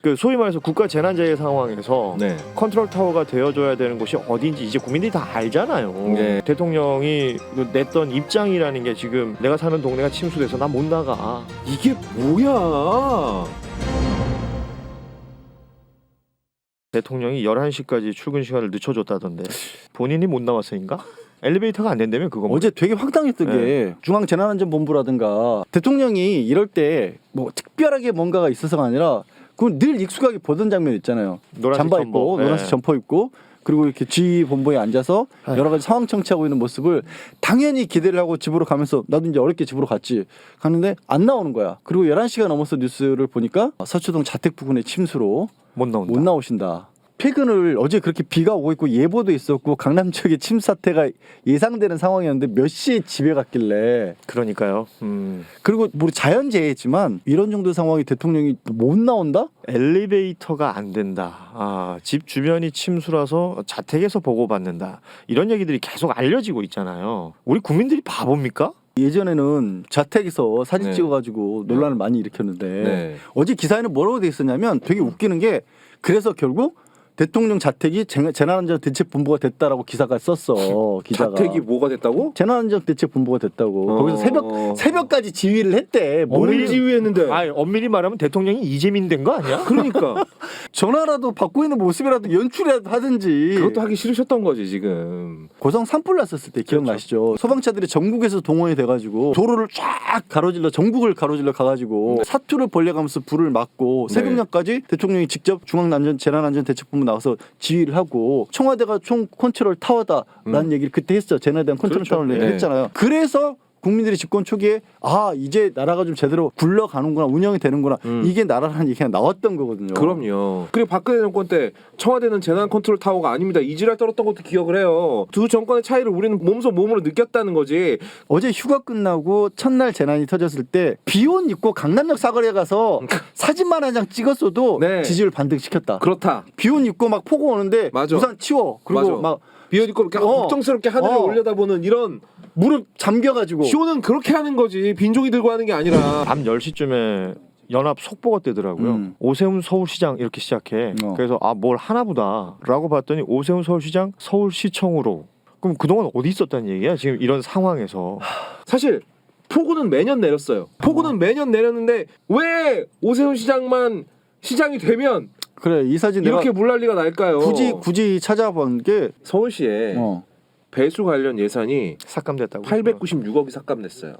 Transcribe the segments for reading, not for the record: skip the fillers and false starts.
그 소위 말해서 국가 재난재해 상황에서 네. 컨트롤 타워가 되어줘야 되는 곳이 어디인지 이제 국민들이 다 알잖아요. 네. 대통령이 냈던 입장이라는 게 지금 내가 사는 동네가 침수돼서 나 못 나가. 이게 뭐야? 대통령이 11시까지 출근 시간을 늦춰줬다던데 본인이 못 나왔으니까? 엘리베이터가 안 된다며 그거. 어제 되게 황당했던 게 중앙재난안전본부라든가 대통령이 이럴 때 뭐 특별하게 뭔가가 있어서가 아니라 그건 늘 익숙하게 보던 장면 있잖아요. 노란색 잠바 점퍼. 입고 노란색 네. 점퍼 입고 그리고 이렇게 지휘본부에 앉아서 아유. 여러 가지 상황 청취하고 있는 모습을 당연히 기대를 하고 집으로 가면서 나도 이제 어렵게 집으로 갔지 가는데 안 나오는 거야. 그리고 11시가 넘어서 뉴스를 보니까 서초동 자택 부근의 침수로 못 나온다. 못 나오신다. 최근을 어제 그렇게 비가 오고 있고 예보도 있었고 강남 지역에 침수 사태가 예상되는 상황이었는데 몇 시에 집에 갔길래 그러니까요. 그리고 뭐 자연재해지만 이런 정도 상황이 대통령이 못 나온다? 엘리베이터가 안 된다. 집 주변이 침수라서 자택에서 보고받는다. 이런 얘기들이 계속 알려지고 있잖아요. 우리 국민들이 바보입니까? 예전에는 자택에서 사진 네. 찍어가지고 논란을 많이 일으켰는데 네. 어제 기사에는 뭐라고 돼 있었냐면 되게 웃기는 게 그래서 결국 대통령 자택이 재난안전대책본부가 됐다라고 기사가 썼어. 기자가. 자택이 뭐가 됐다고? 재난안전대책본부가 됐다고. 거기서 새벽까지 지휘를 했대. 뭘 지휘했는데? 엄밀히 말하면 대통령이 이재민 된 거 아니야? 그러니까 전화라도 받고 있는 모습이라도 연출이라도 하든지. 그것도 하기 싫으셨던 거지 지금. 고성 산불 났었을 때 기억나시죠? 소방차들이 전국에서 동원이 돼가지고 도로를 쫙 가로질러 전국을 가로질러 가가지고 사투를 벌려가면서 불을 막고 새벽녘까지 대통령이 직접 재난안전대책본부 나와서 지휘를 하고 청와대가 총 컨트롤 타워다라는 얘기를 그때 했죠. 재난에 대한 컨트롤 그렇죠. 타워를 네. 했잖아요. 그래서 국민들이 집권 초기에 이제 나라가 좀 제대로 굴러가는구나 운영이 되는구나 이게 나라라는 얘기가 나왔던 거거든요. 그럼요. 그리고 박근혜 정권 때 청와대는 재난 컨트롤 타워가 아닙니다. 이지랄 떨었던 것도 기억을 해요. 두 정권의 차이를 우리는 몸소 몸으로 느꼈다는 거지. 어제 휴가 끝나고 첫날 재난이 터졌을 때 비옷 입고 강남역 사거리에 가서 사진만 한 장 찍었어도 네. 지지율 반등시켰다. 그렇다. 비옷 입고 막 폭우 오는데 맞아. 우산 치워. 그리고 맞아. 막 비옷 입고 이렇게 걱정스럽게 하늘을 올려다보는 이런 무릎 잠겨가지고 쇼는 그렇게 하는 거지. 빈종이 들고 하는 게 아니라. 밤 10시쯤에 연합 속보가 뜨더라고요. 오세훈 서울시장 이렇게 시작해. 그래서 뭘 하나보다라고 봤더니 오세훈 서울시장 서울시청으로. 그럼 그동안 어디 있었다는 얘기야? 지금 이런 상황에서. 사실 폭우는 매년 내렸어요. 폭우는 매년 내렸는데 왜 오세훈 시장만 시장이 되면 그래 이 사진 이렇게 물난리가 날까요? 굳이 찾아본 게 서울시에 배수 관련 예산이 삭감됐다고. 896억이 삭감됐어요.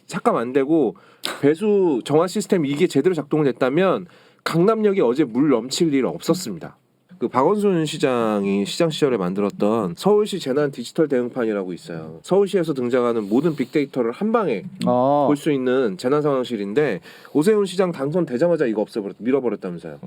삭감 안 되고 배수 정화 시스템 이게 제대로 작동을 했다면 강남역에 어제 물 넘칠 일 없었습니다. 그 박원순 시장이 시장 시절에 만들었던 서울시 재난 디지털 대응판이라고 있어요. 서울시에서 등장하는 모든 빅데이터를 한 방에 볼 수 있는 재난 상황실인데 오세훈 시장 당선되자마자 이거 밀어버렸다면서요.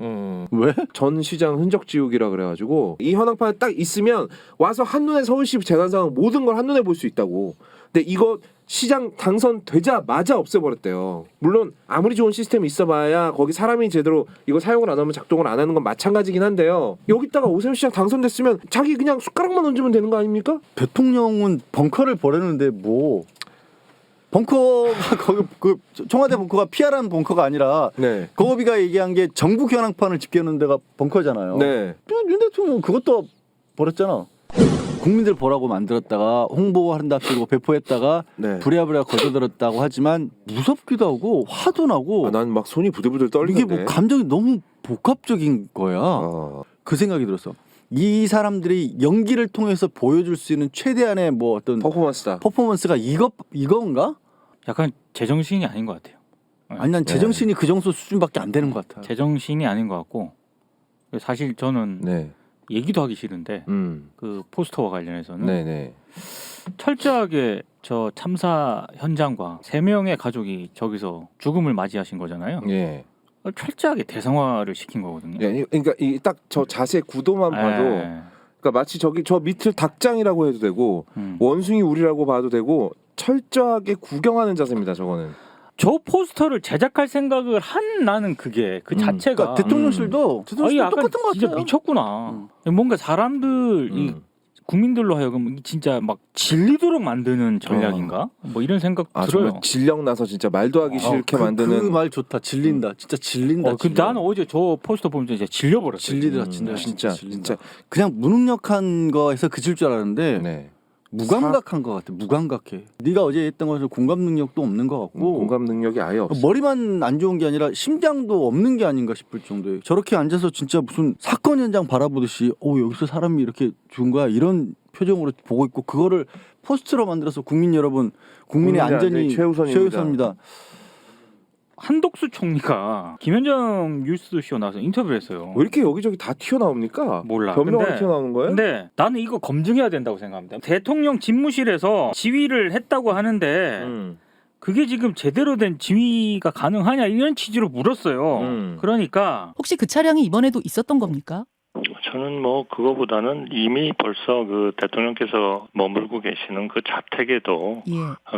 왜? 전 시장 흔적 지우기라 그래가지고 이 현황판에 딱 있으면 와서 한눈에 서울시 재난 상황 모든 걸 한눈에 볼 수 있다고. 근데 이거 시장 당선되자마자 없애버렸대요. 물론 아무리 좋은 시스템이 있어봐야 거기 사람이 제대로 이거 사용을 안 하면 작동을 안 하는 건 마찬가지긴 한데요. 여기다가 오세훈 시장 당선됐으면 자기 그냥 숟가락만 얹으면 되는 거 아닙니까? 대통령은 벙커를 버렸는데 뭐 벙커가 거기 그 청와대 벙커가 피하라는 벙커가 아니라 네. 거기가 얘기한 게 정부 현황판을 집계하는 데가 벙커잖아요. 네. 윤 대통령 그것도 버렸잖아. 국민들 보라고 만들었다가 홍보한답시고 배포했다가 네. 부랴부랴 거둬들었다고 하지만 무섭기도 하고 화도 나고 난 막 손이 부들부들 떨리는데. 이게 뭐 감정이 너무 복합적인 거야. 그 생각이 들었어. 이 사람들이 연기를 통해서 보여줄 수 있는 최대한의 뭐 어떤 퍼포먼스가 이건가? 약간 제정신이 아닌 것 같아요. 아니 난 제정신이 그 정도 수준밖에 안 되는 것 같아. 제정신이 아닌 것 같고 사실 저는 얘기도 하기 싫은데 그 포스터와 관련해서는 철저하게 저 참사 현장과 3명의 가족이 저기서 죽음을 맞이하신 거잖아요. 철저하게 대상화를 시킨 거거든요. 그러니까 이 딱 저 자세 구도만 봐도 그러니까 마치 저기 저 밑을 닭장이라고 해도 되고 원숭이 우리라고 봐도 되고 철저하게 구경하는 자세입니다. 저거는. 저 포스터를 제작할 생각을 한 나는 그게 그 자체가 그러니까 대통령실도 똑같은 것 같아요. 진짜 미쳤구나. 뭔가 사람들 이 국민들로 하여금 진짜 막 질리도록 만드는 전략인가? 뭐 이런 생각 들어요. 정말 질력 나서 진짜 말도 하기 싫게 만드는. 그 말 좋다. 질린다. 진짜 질린다. 그 나는 어제 저 포스터 보면서 진짜 질려버렸어요. 질리더라. 진짜 진짜 그냥 무능력한 거에서 그칠 줄 알았는데 네. 무감각한 것 같아. 무감각해. 네가 어제 했던 것은 공감 능력도 없는 것 같고 공감 능력이 아예 없어. 머리만 안 좋은 게 아니라 심장도 없는 게 아닌가 싶을 정도에 저렇게 앉아서 진짜 무슨 사건 현장 바라보듯이 여기서 사람이 이렇게 죽은 거야 이런 표정으로 보고 있고 그거를 포스트로 만들어서 국민 여러분 국민의 안전이 최우선입니다. 한덕수 총리가 김현정 뉴스쇼 나와서 인터뷰를 했어요. 왜 이렇게 여기저기 다 튀어나옵니까? 몰라. 변명이 튀어나오는 거예요? 근데 나는 이거 검증해야 된다고 생각합니다. 대통령 집무실에서 지휘를 했다고 하는데 그게 지금 제대로 된 지휘가 가능하냐 이런 취지로 물었어요. 그러니까 혹시 그 차량이 이번에도 있었던 겁니까? 저는 뭐 그거보다는 이미 벌써 그 대통령께서 머물고 계시는 그 자택에도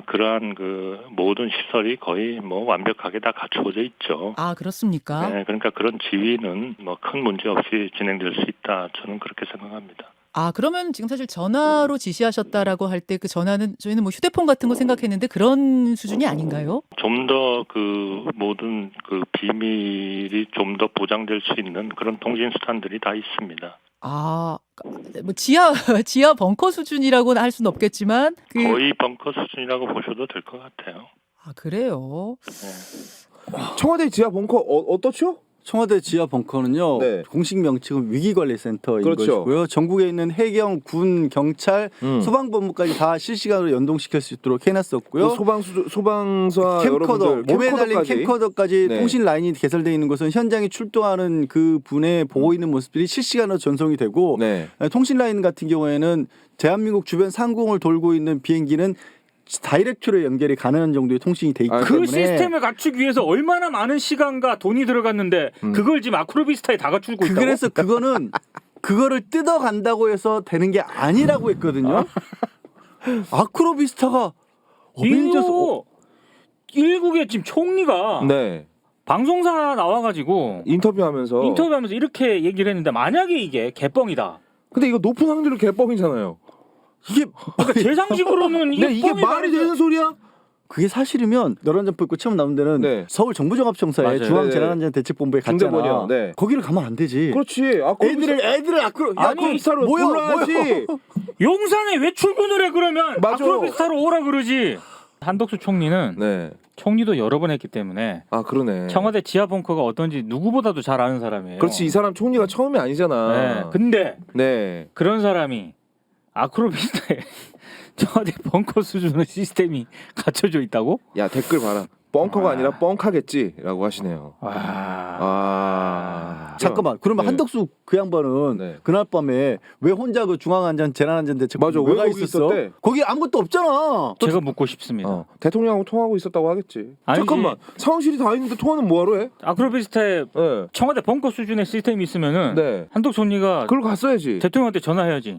그러한 그 모든 시설이 거의 뭐 완벽하게 다 갖춰져 있죠. 아 그렇습니까? 네, 그러니까 그런 지휘는 뭐 큰 문제 없이 진행될 수 있다. 저는 그렇게 생각합니다. 아 그러면 지금 사실 전화로 지시하셨다라고 할 때 그 전화는 저희는 뭐 휴대폰 같은 거 생각했는데 그런 수준이 아닌가요? 좀 더 그 모든 그 비밀이 좀 더 보장될 수 있는 그런 통신 수단들이 다 있습니다. 아, 뭐 지하 벙커 수준이라고는 할 수는 없겠지만 거의 벙커 수준이라고 보셔도 될 것 같아요. 아 그래요? 네. 청와대 지하 벙커 어떻죠? 청와대 지하 벙커는요. 네. 공식 명칭은 위기관리센터인 그렇죠. 것이고요. 전국에 있는 해경, 군, 경찰, 소방본부까지 다 실시간으로 연동시킬 수 있도록 해놨었고요. 소방서 캠코더, 여러분들 몸에 달린 캠코더까지 네. 통신 라인이 개설되어 있는 곳은 현장에 출동하는 그 분의 보고 있는 모습들이 실시간으로 전송이 되고 네. 통신 라인 같은 경우에는 대한민국 주변 상공을 돌고 있는 비행기는 다이렉트로 연결이 가능한 정도의 통신이 돼 있기 그 때문에 시스템을 갖추기 위해서 얼마나 많은 시간과 돈이 들어갔는데 그걸 지금 아크로비스타에 다 갖추고 있다고? 그래서 그거는 그거를 뜯어간다고 해서 되는 게 아니라고 했거든요. 아크로비스타가 어벤져스 일국의 지금 총리가 네. 방송사 나와가지고 인터뷰하면서 이렇게 얘기를 했는데 만약에 이게 개뻥이다. 근데 이거 높은 확률로 개뻥이잖아요. 이게 그러니까 제 상식으로는 이게 말이 되는 소리야? 그게 사실이면 너란점포 있고 처음 나온 데는 네. 서울 정부종합청사에 맞아요. 중앙재난안전대책본부에 갔잖아. 중대본이요. 네. 거기를 가면 안 되지. 그렇지. 애들을 아크로비스타로 뭐야? 불러야지. 용산에 왜 출근을 해 그러면 맞아. 아크로비스타로 오라 그러지. 한덕수 총리는 네. 총리도 여러 번 했기 때문에 그러네. 청와대 지하 벙커가 어떤지 누구보다도 잘 아는 사람이에요. 그렇지. 이 사람 총리가 처음이 아니잖아. 네. 근데 네. 그런 사람이 아크로비스타에 청와대 벙커 수준의 시스템이 갖춰져 있다고? 야 댓글 봐라. 벙커가 아니라 뻥카겠지라고 하시네요. 잠깐만. 그러면 네. 한덕수 그 양반은 네. 그날 밤에 왜 혼자 그 재난안전대책본부에 맞아. 왜 가 거기 있었어? 있었대? 거기 아무것도 없잖아. 제가 묻고 싶습니다. 대통령하고 통화하고 있었다고 하겠지. 아니지. 잠깐만. 상황실이 다 있는데 통화는 뭐하러 해? 아크로비스타에 네. 청와대 벙커 수준의 시스템이 있으면은 네. 한덕수 총리가 그걸 갔어야지. 대통령한테 전화해야지.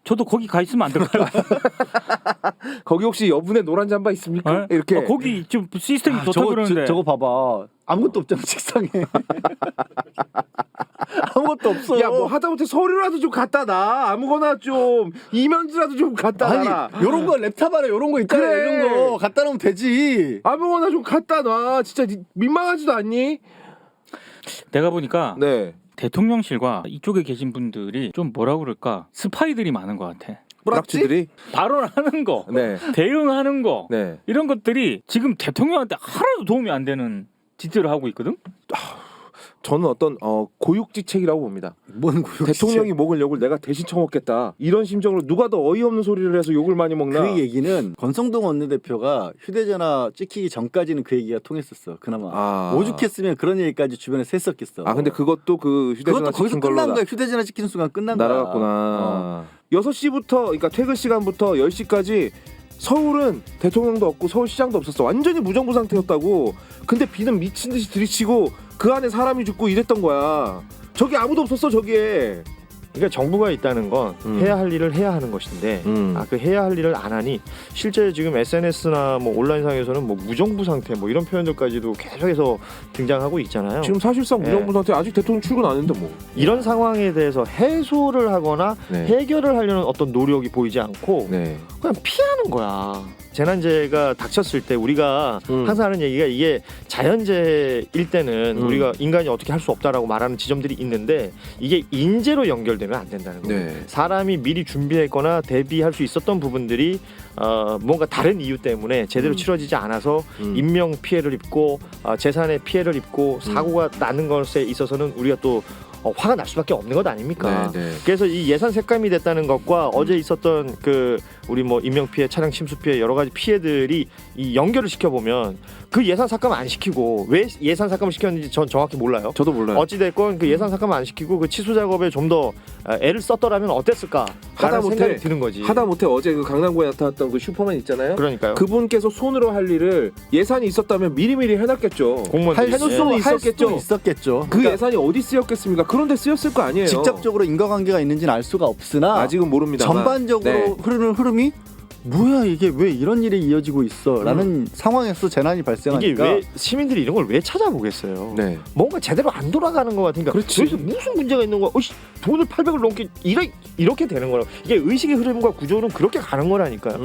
저도 거기 가 있으면 안 될까요? 거기 혹시 여분의 노란 잠바 있습니까? 이렇게. 거기 좀 시스템이 좋다 그러는데. 저거 봐봐. 아무것도 없잖아 책상에. 아무것도 없어. 야, 뭐 하다못해 서류라도 좀 갖다 놔. 아무거나 좀 이면지라도 좀 갖다 놔. 아니, 요런 거 랩탑 안에 요런 거 있잖아. 그래. 이런 거 갖다 놓으면 되지. 아무거나 좀 갖다 놔. 진짜 민망하지도 않니? 내가 보니까 네. 대통령실과 이쪽에 계신 분들이 좀 뭐라 그럴까 스파이들이 많은 것 같아. 뿌락지들이. 발언하는 거, 네. 대응하는 거 네. 이런 것들이 지금 대통령한테 하나도 도움이 안 되는 짓들을 하고 있거든. 저는 어떤 고육지책이라고 봅니다. 뭔 고육지책? 대통령이 먹을 욕을 내가 대신 처먹겠다. 이런 심정으로 누가 더 어이없는 소리를 해서 욕을 많이 먹나? 그 얘기는 권성동 원내대표가 휴대전화 찍히기 전까지는 그 얘기가 통했었어. 그나마 오죽했으면 그런 얘기까지 주변에서 했었겠어. 근데 그것도 그 휴대전화 그것도 거기서 찍힌 걸로 끝난 거야. 휴대전화 찍히는 순간 끝난 거야. 날아갔구나. 6시부터 그러니까 퇴근 시간부터 10시까지 서울은 대통령도 없고 서울시장도 없었어. 완전히 무정부 상태였다고. 근데 비는 미친 듯이 들이치고 그 안에 사람이 죽고 이랬던 거야. 저기 아무도 없었어 저기에. 그러니까 정부가 있다는 건 해야 할 일을 해야 하는 것인데 그 해야 할 일을 안 하니 실제 지금 SNS나 뭐 온라인상에서는 뭐 무정부 상태 뭐 이런 표현들까지도 계속해서 등장하고 있잖아요. 지금 사실상 무정부 상태 아직 대통령 출근 안 했는데 뭐 이런 상황에 대해서 해소를 하거나 해결을 하려는 어떤 노력이 보이지 않고 그냥 피하는 거야. 재난재해가 닥쳤을 때 우리가 항상 하는 얘기가 이게 자연재해일 때는 우리가 인간이 어떻게 할 수 없다라고 말하는 지점들이 있는데 이게 인재로 연결되면 안 된다는 거예요. 사람이 미리 준비했거나 대비할 수 있었던 부분들이 뭔가 다른 이유 때문에 제대로 치러지지 않아서 인명 피해를 입고 재산의 피해를 입고 사고가 나는 것에 있어서는 우리가 또 화가 날 수밖에 없는 것 아닙니까? 그래서 이 예산 삭감이 됐다는 것과 어제 있었던 그 우리 뭐 인명 피해, 차량 침수 피해 여러 가지 피해들이 이 연결을 시켜보면 그 예산 삭감 안 시키고 왜 예산 삭감을 시켰는지 전 정확히 몰라요. 저도 몰라요. 어찌 됐건 그 예산 삭감 안 시키고 그 치수 작업에 좀 더 애를 썼더라면 어땠을까? 라는 생각이 드는 거지. 하다못해 어제 그 강남구에 나타났던 그 슈퍼맨 있잖아요. 그러니까요. 그분께서 손으로 할 일을 예산이 있었다면 미리미리 해놨겠죠. 공무원들이 해줄 수는 있었겠죠. 그 예산이 어디 쓰였겠습니까? 그런데 쓰였을 거 아니에요. 직접적으로 인과관계가 있는지는 알 수가 없으나 아직은 모릅니다만 전반적으로 흐르는 흐름이 뭐야 이게 왜 이런 일이 이어지고 있어라는 상황에서 재난이 발생하니까 이게 왜 시민들이 이런 걸 왜 찾아보겠어요? 뭔가 제대로 안 돌아가는 것 같으니까 그렇지. 여기서 무슨 문제가 있는 거야? 돈을 800을 넘게 이렇게 되는 거라. 이게 의식의 흐름과 구조는 그렇게 가는 거라니까요.